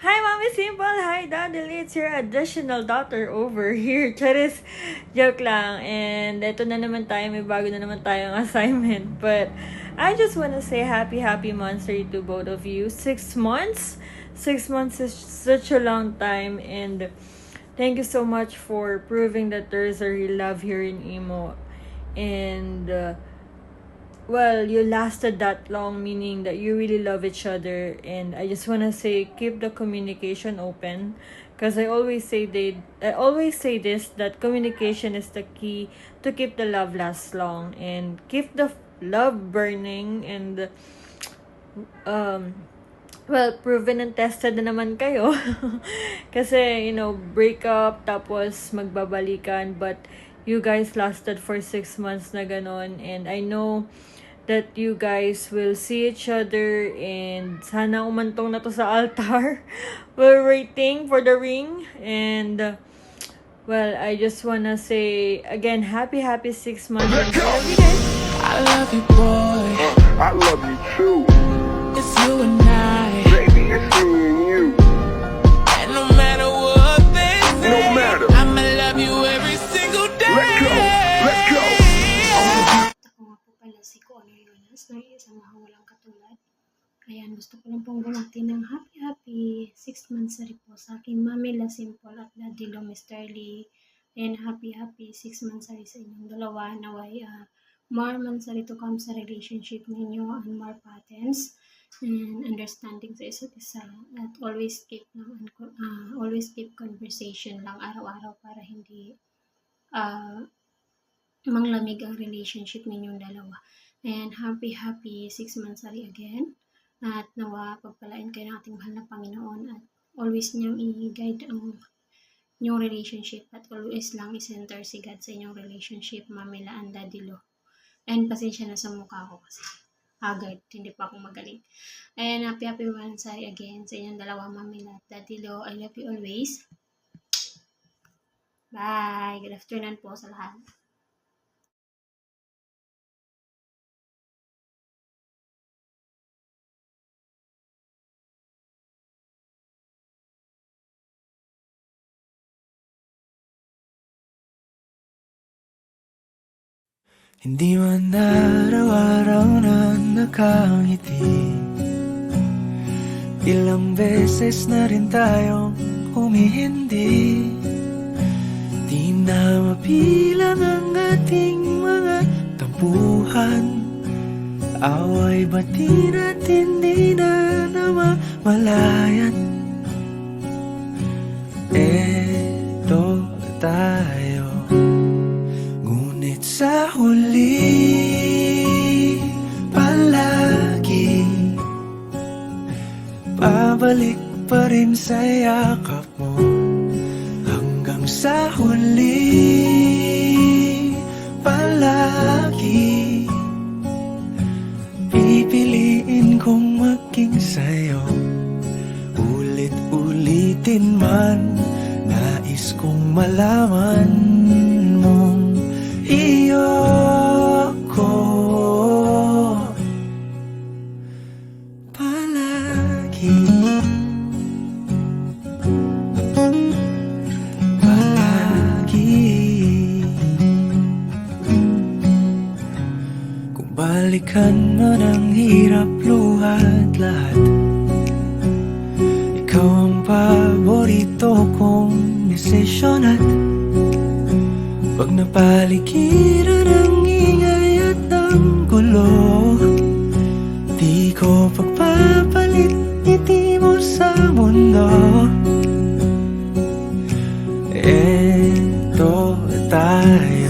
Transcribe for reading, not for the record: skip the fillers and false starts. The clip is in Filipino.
Hi, Mommy Simple! Hi, Daddy Lee! It's your additional daughter over here. Charis, joke lang. And ito na naman tayo, may bago na naman tayong assignment. But I just want to say happy monthsary to both of you. 6 months? 6 months is such a long time. And thank you so much for proving that there's a real love here in Imo. And well, you lasted that long, meaning that you really love each other. And I just want to say, keep the communication open, because I always say this, that communication is the key to keep the love last long and keep the love burning. And well, proven and tested na naman kayo. Kasi, break up, tapos magbabalikan. But you guys lasted for 6 months na ganon. And I know that you guys will see each other. And sana umantong na to sa altar. We're waiting for the ring. And well, I just wanna say, again, happy 6 months. And I love you guys. I love you, boy. I love you too. It's you and I. Baby, it's me and you. And no matter what they say, No matter. I'ma love you every single day. Let's go. Let's go. Ako nga po pala si Kuano Yonas ng isang walang katulad. Ayan, gusto ko lang pong bumati ng happy 6 months na rin po sa aking Mami La Simple at Daddy Lo Mr. Lee. And happy 6 months na rin sa inyong dalawa. Naway more months na rin to come sa relationship ninyo and more patterns and understanding sa isa't isa. At always keep conversation lang araw-araw para hindi manglamig ang relationship ninyong dalawa. And happy 6 months na rin again. At nawa pagpalain kayo ng ating mahal na Panginoon at always niyang i-guide ang inyong relationship at always lang i-center si God sa inyong relationship, Mamila and Daddy Lo. And pasensya na sa mukha ko kasi agad, hindi pa ako magaling. And happy anniversary again sa inyong dalawa, Mamila at Daddy Lo. I love you always. Bye! Good afternoon po sa lahat. Hindi man araw-araw na nakangiti, ilang beses na rin tayong humihindi. Di na mapilang ang ating mga tampuhan, away bati natin di na namamalayan. Eto tayo, ngunit sa huli palagi pabalik pa rin sa yakap mo. Hanggang sa huli palagi pipiliin kong maging sa'yo. Ulit-ulitin man, nais kong malaman mong iyo ko palagi. Kung balikan man ang hirap, luhat lahat, ikaw ang paborito kong desisyon. At pag napaligiran ang ingay at ang gulo, di ko pagpapalit ngiti mo sa mundo. Eto tayo,